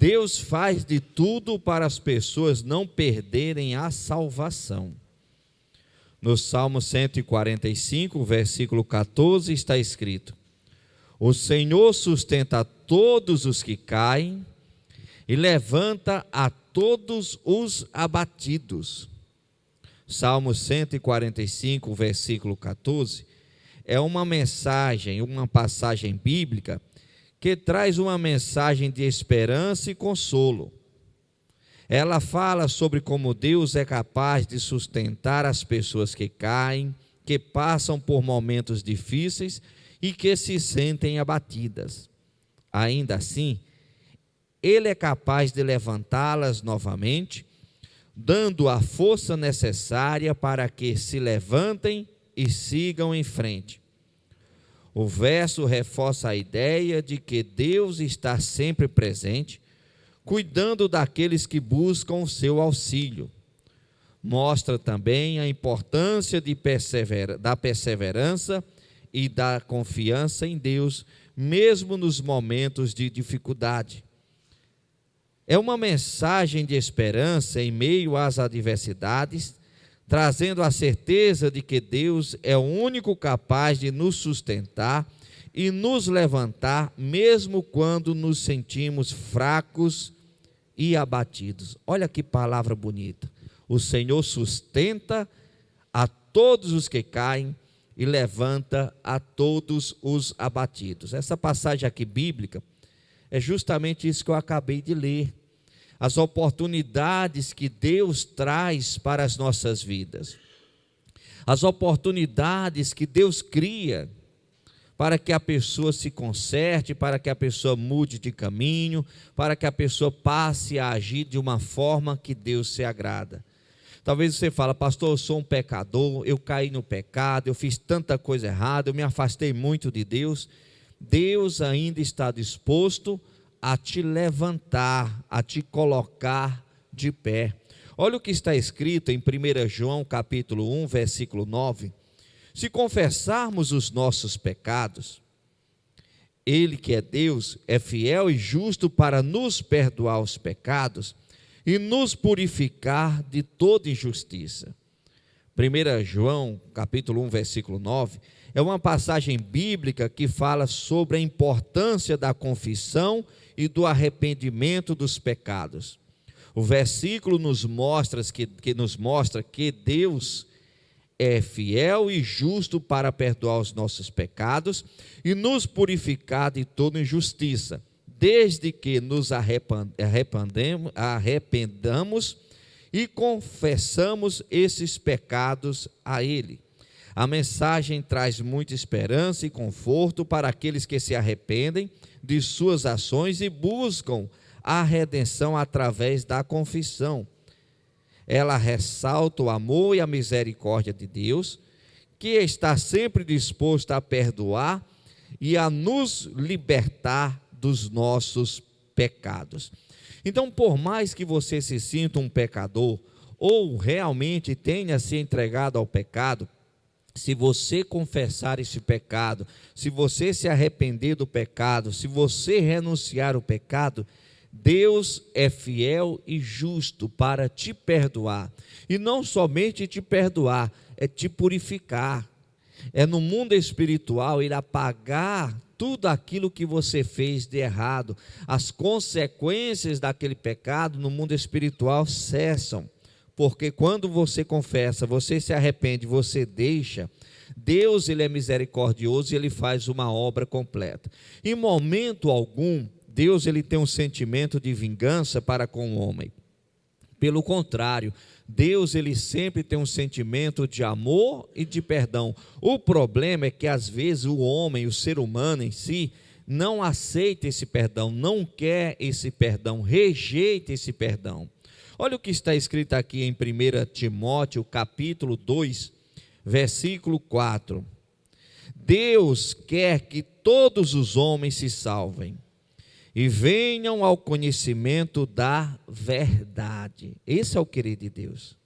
Deus faz de tudo para as pessoas não perderem a salvação. No Salmo 145, versículo 14, está escrito: o Senhor sustenta todos os que caem e levanta a todos os abatidos. Salmo 145, versículo 14, é uma mensagem, uma passagem bíblica que traz uma mensagem de esperança e consolo. Ela fala sobre como Deus é capaz de sustentar as pessoas que caem, que passam por momentos difíceis e que se sentem abatidas. Ainda assim, Ele é capaz de levantá-las novamente, dando a força necessária para que se levantem e sigam em frente. O verso reforça a ideia de que Deus está sempre presente, cuidando daqueles que buscam o seu auxílio. Mostra também a importância da perseverança e da confiança em Deus, mesmo nos momentos de dificuldade. É uma mensagem de esperança em meio às adversidades, trazendo a certeza de que Deus é o único capaz de nos sustentar e nos levantar, mesmo quando nos sentimos fracos e abatidos. Olha que palavra bonita. O Senhor sustenta a todos os que caem e levanta a todos os abatidos. Essa passagem aqui bíblica é justamente isso que eu acabei de ler. As oportunidades que Deus traz para as nossas vidas. As oportunidades que Deus cria para que a pessoa se conserte, para que a pessoa mude de caminho, para que a pessoa passe a agir de uma forma que Deus se agrada. Talvez você fale: pastor, eu sou um pecador, eu caí no pecado, eu fiz tanta coisa errada, eu me afastei muito de Deus. Deus ainda está disposto a te levantar, a te colocar de pé. Olha o que está escrito em 1 João capítulo 1, versículo 9. Se confessarmos os nossos pecados, Ele que é Deus, é fiel e justo para nos perdoar os pecados e nos purificar de toda injustiça. 1 João capítulo 1, versículo 9, é uma passagem bíblica que fala sobre a importância da confissão e do arrependimento dos pecados. O versículo nos mostra que Deus é fiel e justo para perdoar os nossos pecados e nos purificar de toda injustiça, desde que nos arrependamos e confessamos esses pecados a Ele. A mensagem traz muita esperança e conforto para aqueles que se arrependem de suas ações e buscam a redenção através da confissão. Ela ressalta o amor e a misericórdia de Deus, que está sempre disposto a perdoar e a nos libertar dos nossos pecados. Então, por mais que você se sinta um pecador ou realmente tenha se entregado ao pecado, se você confessar esse pecado, se você se arrepender do pecado, se você renunciar ao pecado, Deus é fiel e justo para te perdoar. E não somente te perdoar, é te purificar. É no mundo espiritual Ele apagar tudo aquilo que você fez de errado. As consequências daquele pecado no mundo espiritual cessam. Porque quando você confessa, você se arrepende, você deixa, Deus Ele é misericordioso e Ele faz uma obra completa. Em momento algum, Deus Ele tem um sentimento de vingança para com o homem. Pelo contrário, Deus Ele sempre tem um sentimento de amor e de perdão. O problema é que às vezes o homem, o ser humano em si, não aceita esse perdão, não quer esse perdão, rejeita esse perdão. Olha o que está escrito aqui em 1 Timóteo capítulo 2, versículo 4. Deus quer que todos os homens se salvem e venham ao conhecimento da verdade. Esse é o querer de Deus.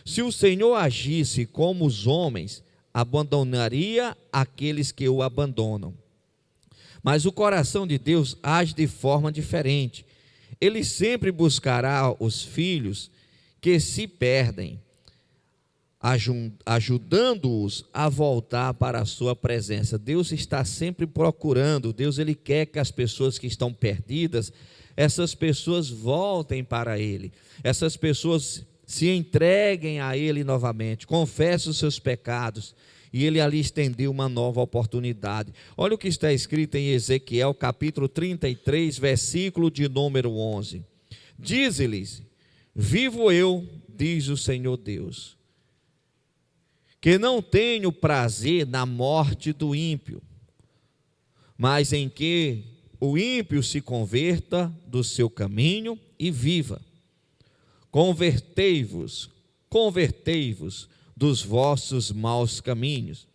Se o Senhor agisse como os homens, abandonaria aqueles que o abandonam. Mas o coração de Deus age de forma diferente. Ele sempre buscará os filhos que se perdem, ajudando-os a voltar para a sua presença. Deus está sempre procurando, Deus ele quer que as pessoas que estão perdidas, essas pessoas voltem para Ele, essas pessoas se entreguem a Ele novamente, confessem os seus pecados, e Ele ali estendeu uma nova oportunidade. Olha o que está escrito em Ezequiel capítulo 33, versículo de número 11. Diz-lhes: vivo eu, diz o Senhor Deus, que não tenho prazer na morte do ímpio, mas em que o ímpio se converta do seu caminho e viva. Convertei-vos dos vossos maus caminhos.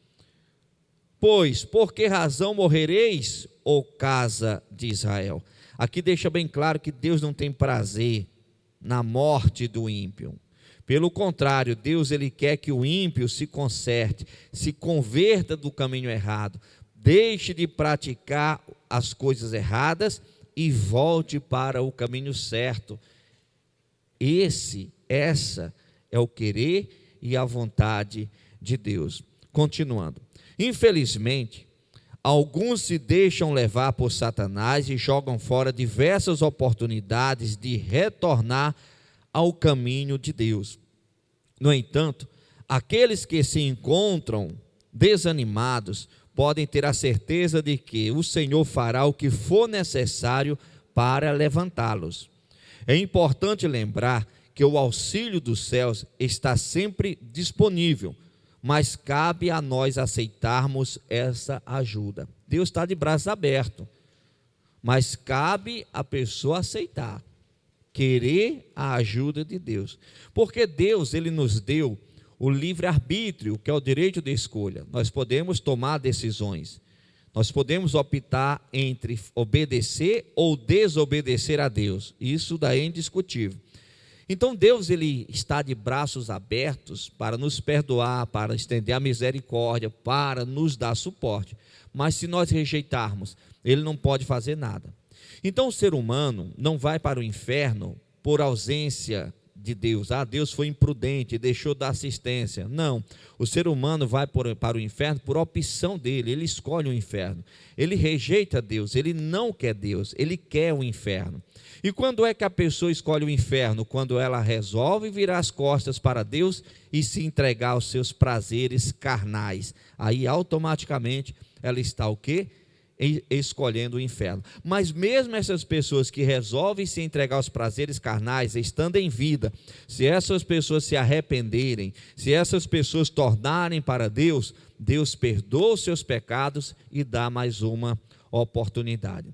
Pois, por que razão morrereis, ó casa de Israel? Aqui deixa bem claro que Deus não tem prazer na morte do ímpio. Pelo contrário, Deus ele quer que o ímpio se conserte, se converta do caminho errado, deixe de praticar as coisas erradas e volte para o caminho certo. Essa é o querer e a vontade de Deus. Continuando. Infelizmente, alguns se deixam levar por Satanás e jogam fora diversas oportunidades de retornar ao caminho de Deus. No entanto, aqueles que se encontram desanimados podem ter a certeza de que o Senhor fará o que for necessário para levantá-los. É importante lembrar que o auxílio dos céus está sempre disponível, mas cabe a nós aceitarmos essa ajuda. Deus está de braços abertos, mas cabe a pessoa aceitar, querer a ajuda de Deus, porque Deus ele nos deu o livre-arbítrio, que é o direito de escolha. Nós podemos tomar decisões, nós podemos optar entre obedecer ou desobedecer a Deus, isso daí é indiscutível. Então Deus ele está de braços abertos para nos perdoar, para estender a misericórdia, para nos dar suporte, mas se nós rejeitarmos, ele não pode fazer nada. Então o ser humano não vai para o inferno por ausência de Deus. Deus foi imprudente, deixou da assistência. Não, o ser humano vai para o inferno por opção dele, ele escolhe o inferno. Ele rejeita Deus, ele não quer Deus, ele quer o inferno. E quando é que a pessoa escolhe o inferno? Quando ela resolve virar as costas para Deus e se entregar aos seus prazeres carnais. Aí automaticamente ela está o quê? Escolhendo o inferno. Mas mesmo essas pessoas que resolvem se entregar aos prazeres carnais, estando em vida, se essas pessoas se arrependerem, se essas pessoas tornarem para Deus, Deus perdoa os seus pecados e dá mais uma oportunidade.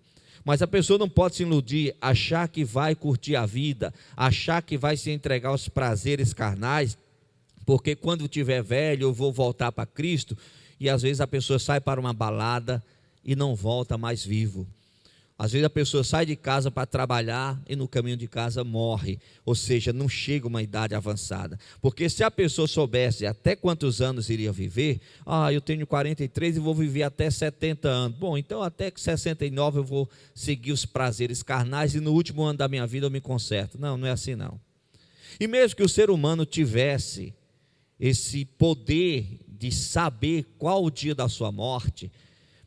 Mas a pessoa não pode se iludir, achar que vai curtir a vida, achar que vai se entregar aos prazeres carnais, porque quando tiver velho eu vou voltar para Cristo, e às vezes a pessoa sai para uma balada e não volta mais vivo. Às vezes a pessoa sai de casa para trabalhar e no caminho de casa morre, ou seja, não chega a uma idade avançada. Porque se a pessoa soubesse até quantos anos iria viver, eu tenho 43 e vou viver até 70 anos. Bom, então até 69 eu vou seguir os prazeres carnais e no último ano da minha vida eu me conserto. Não, não é assim não. E mesmo que o ser humano tivesse esse poder de saber qual o dia da sua morte,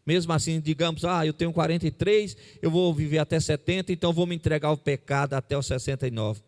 mesmo assim, digamos, eu tenho 43, eu vou viver até 70, então vou me entregar ao pecado até os 69.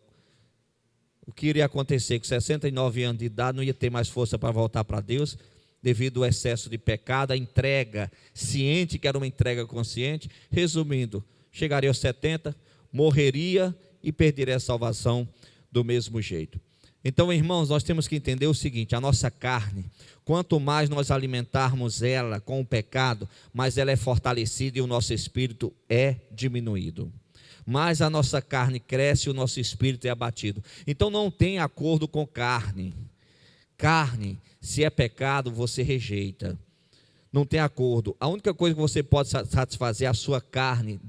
O que iria acontecer? Com 69 anos de idade, não ia ter mais força para voltar para Deus, devido ao excesso de pecado, a entrega ciente, que era uma entrega consciente. Resumindo, chegaria aos 70, morreria e perderia a salvação do mesmo jeito. Então, irmãos, nós temos que entender o seguinte: a nossa carne, quanto mais nós alimentarmos ela com o pecado, mais ela é fortalecida e o nosso espírito é diminuído. Mais a nossa carne cresce e o nosso espírito é abatido. Então não tem acordo com carne. Carne, se é pecado, você rejeita. Não tem acordo. A única coisa que você pode satisfazer é a sua carne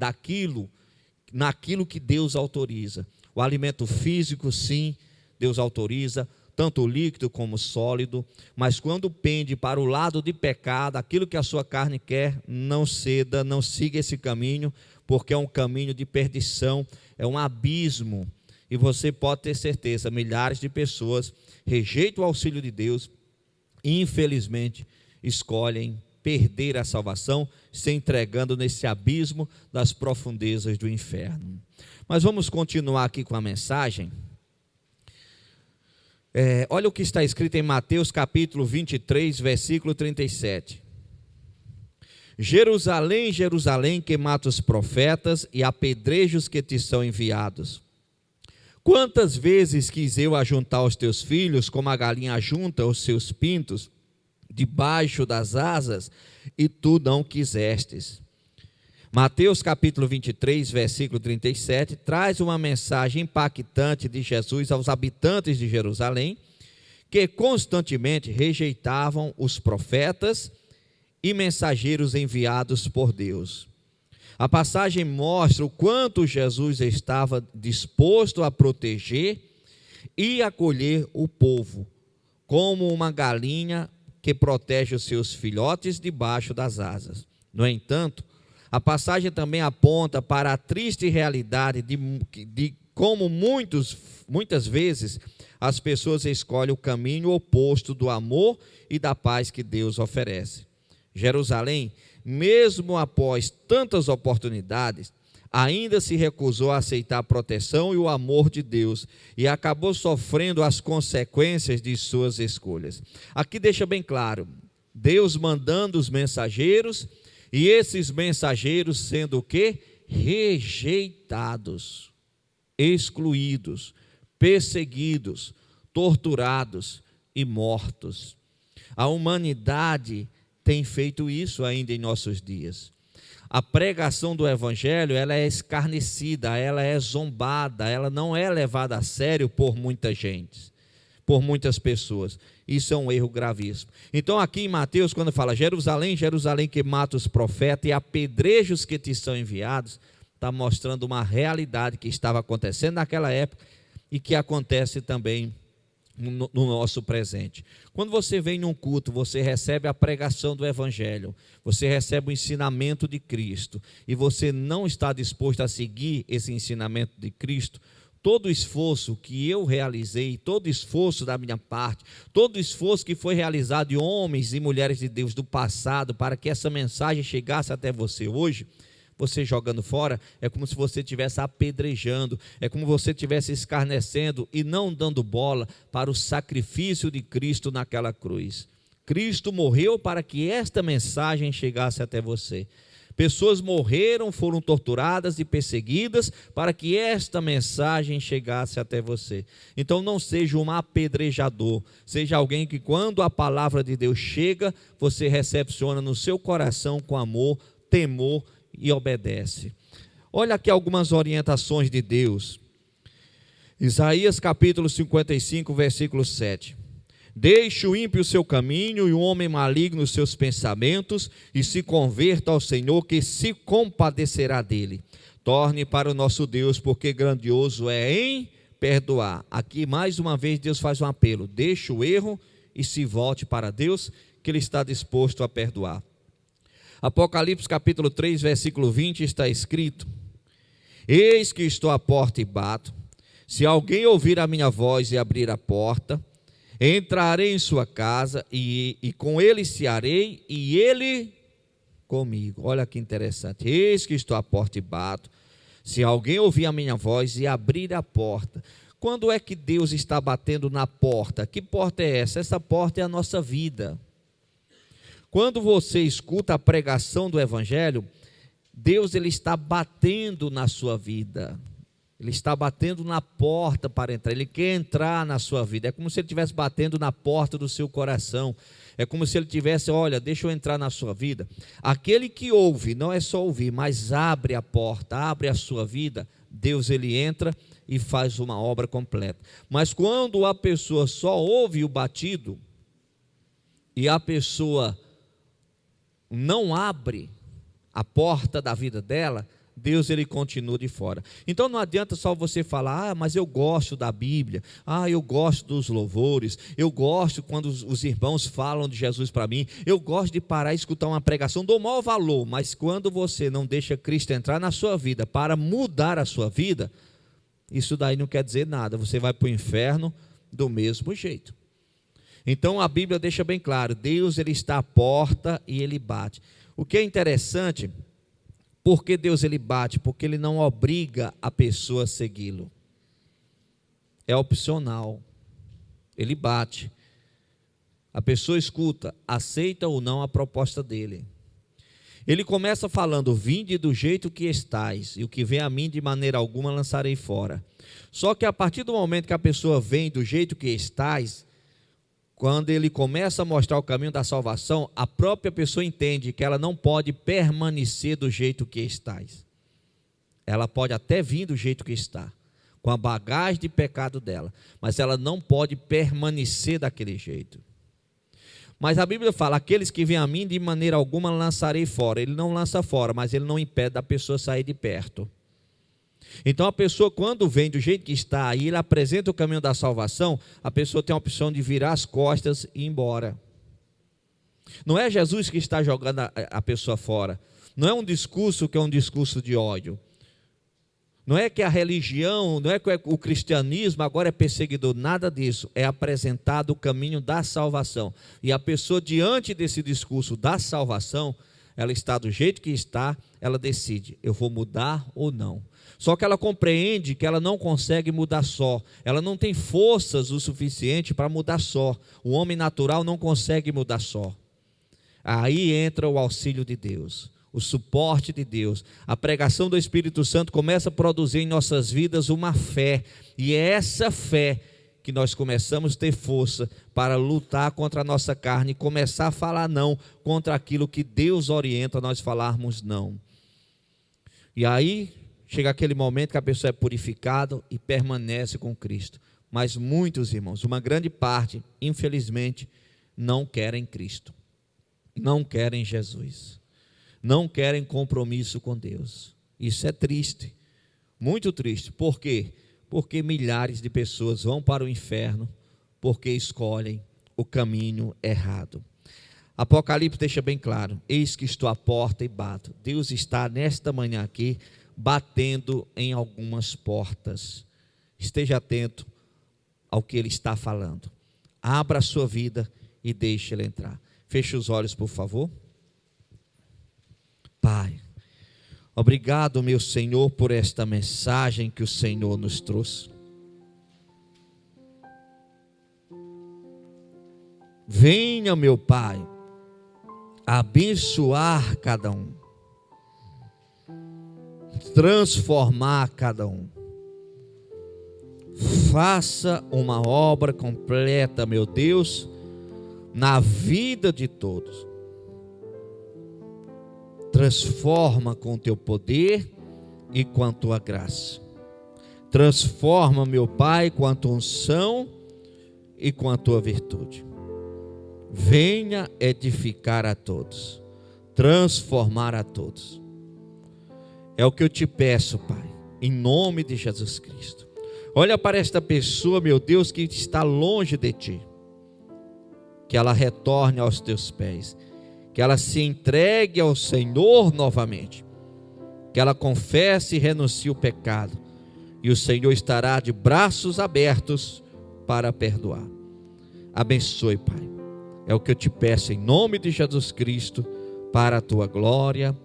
naquilo que Deus autoriza. O alimento físico, sim, Deus autoriza. tanto líquido como sólido, mas quando pende para o lado de pecado, aquilo que a sua carne quer, não ceda, não siga esse caminho, porque é um caminho de perdição, é um abismo, e você pode ter certeza, milhares de pessoas rejeitam o auxílio de Deus e infelizmente escolhem perder a salvação, se entregando nesse abismo das profundezas do inferno. Mas vamos continuar aqui com a mensagem. Olha o que está escrito em Mateus capítulo 23, versículo 37. Jerusalém, Jerusalém, que mata os profetas e apedreja os que te são enviados. Quantas vezes quis eu ajuntar os teus filhos, como a galinha ajunta os seus pintos, debaixo das asas, e tu não quisestes. Mateus capítulo 23, versículo 37, traz uma mensagem impactante de Jesus aos habitantes de Jerusalém, que constantemente rejeitavam os profetas e mensageiros enviados por Deus. A passagem mostra o quanto Jesus estava disposto a proteger e acolher o povo, como uma galinha que protege os seus filhotes debaixo das asas. No entanto, a passagem também aponta para a triste realidade de como muitas vezes as pessoas escolhem o caminho oposto do amor e da paz que Deus oferece. Jerusalém, mesmo após tantas oportunidades, ainda se recusou a aceitar a proteção e o amor de Deus e acabou sofrendo as consequências de suas escolhas. Aqui deixa bem claro, Deus mandando os mensageiros e esses mensageiros sendo o quê? Rejeitados, excluídos, perseguidos, torturados e mortos. A humanidade tem feito isso ainda em nossos dias. A pregação do evangelho, ela é escarnecida, ela é zombada, ela não é levada a sério por muita gente, por muitas pessoas. Isso é um erro gravíssimo. Então aqui em Mateus, quando fala Jerusalém, Jerusalém que mata os profetas e apedreja os que te são enviados, está mostrando uma realidade que estava acontecendo naquela época e que acontece também no nosso presente. Quando você vem num culto, você recebe a pregação do evangelho, você recebe o ensinamento de Cristo, e você não está disposto a seguir esse ensinamento de Cristo, todo o esforço que eu realizei, todo o esforço da minha parte, todo o esforço que foi realizado de homens e mulheres de Deus do passado, para que essa mensagem chegasse até você hoje, você jogando fora, é como se você estivesse apedrejando, é como se você estivesse escarnecendo e não dando bola para o sacrifício de Cristo naquela cruz. Cristo morreu para que esta mensagem chegasse até você. Pessoas morreram, foram torturadas e perseguidas para que esta mensagem chegasse até você. Então não seja um apedrejador, seja alguém que quando a palavra de Deus chega, você recepciona no seu coração com amor, temor e obedece. Olha aqui algumas orientações de Deus. Isaías capítulo 55, versículo 7. Deixe o ímpio o seu caminho e o homem maligno os seus pensamentos e se converta ao Senhor, que se compadecerá dele. Torne para o nosso Deus, porque grandioso é em perdoar. Aqui mais uma vez Deus faz um apelo. Deixe o erro e se volte para Deus, que Ele está disposto a perdoar. Apocalipse capítulo 3, versículo 20 está escrito: Eis que estou à porta e bato. Se alguém ouvir a minha voz e abrir a porta, entrarei em sua casa e com ele cearei e ele comigo. Olha que interessante. Eis que estou à porta e bato. Se alguém ouvir a minha voz e abrir a porta. Quando é que Deus está batendo na porta? Que porta é essa? Essa porta é a nossa vida. Quando você escuta a pregação do evangelho, Deus ele está batendo na sua vida. Ele está batendo na porta para entrar, Ele quer entrar na sua vida. É como se Ele estivesse batendo na porta do seu coração. É como se Ele tivesse, olha, deixa eu entrar na sua vida. Aquele que ouve, não é só ouvir, mas abre a porta, abre a sua vida, Deus ele entra e faz uma obra completa. Mas quando a pessoa só ouve o batido, e a pessoa não abre a porta da vida dela, Deus ele continua de fora. Então não adianta só você falar, mas eu gosto da Bíblia, eu gosto dos louvores, eu gosto quando os irmãos falam de Jesus para mim, eu gosto de parar e escutar uma pregação, dou maior valor, mas quando você não deixa Cristo entrar na sua vida para mudar a sua vida, isso daí não quer dizer nada, você vai para o inferno do mesmo jeito. Então a Bíblia deixa bem claro, Deus ele está à porta e ele bate. O que é interessante, por que Deus ele bate? Porque ele não obriga a pessoa a segui-lo. É opcional. Ele bate. A pessoa escuta, aceita ou não a proposta dele. Ele começa falando, vinde do jeito que estais, e o que vem a mim de maneira alguma lançarei fora. Só que a partir do momento que a pessoa vem do jeito que estais, quando ele começa a mostrar o caminho da salvação, a própria pessoa entende que ela não pode permanecer do jeito que estais. Ela pode até vir do jeito que está, com a bagagem de pecado dela, mas ela não pode permanecer daquele jeito. Mas a Bíblia fala, aqueles que vêm a mim de maneira alguma lançarei fora. Ele não lança fora, mas ele não impede da pessoa sair de perto. Então a pessoa quando vem do jeito que está aí, ele apresenta o caminho da salvação, a pessoa tem a opção de virar as costas e ir embora. Não é Jesus que está jogando a pessoa fora, não é um discurso que é um discurso de ódio, não é que a religião, não é que o cristianismo agora é perseguidor, nada disso, é apresentado o caminho da salvação, e a pessoa diante desse discurso da salvação, ela está do jeito que está, ela decide, eu vou mudar ou não. Só que ela compreende que ela não consegue mudar só, ela não tem forças o suficiente para mudar só, o homem natural não consegue mudar só. Aí entra o auxílio de Deus, o suporte de Deus, a pregação do Espírito Santo começa a produzir em nossas vidas uma fé, e é essa fé que nós começamos a ter força para lutar contra a nossa carne, e começar a falar não contra aquilo que Deus orienta nós falarmos não. E aí chega aquele momento que a pessoa é purificada e permanece com Cristo. Mas muitos irmãos, uma grande parte, infelizmente, não querem Cristo, não querem Jesus, não querem compromisso com Deus. Isso é triste, muito triste. Por quê? Porque milhares de pessoas vão para o inferno porque escolhem o caminho errado. Apocalipse deixa bem claro, eis que estou à porta e bato. Deus está nesta manhã aqui, batendo em algumas portas. Esteja atento ao que Ele está falando. Abra a sua vida e deixe Ele entrar. Feche os olhos, por favor. Pai, obrigado, meu Senhor, por esta mensagem que o Senhor nos trouxe. Venha, meu Pai, abençoar cada um, transformar cada um. Faça uma obra completa, meu Deus, na vida de todos. Transforma com o teu poder e com a tua graça. Transforma, meu Pai, com a tua unção e com a tua virtude. Venha edificar a todos, transformar a todos. É o que eu te peço, Pai, em nome de Jesus Cristo. Olha para esta pessoa, meu Deus, que está longe de ti. Que ela retorne aos teus pés. Que ela se entregue ao Senhor novamente. Que ela confesse e renuncie o pecado. E o Senhor estará de braços abertos para perdoar. Abençoe, Pai. É o que eu te peço em nome de Jesus Cristo, para a tua glória.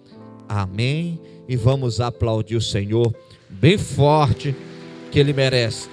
Amém. E vamos aplaudir o Senhor bem forte, que Ele merece.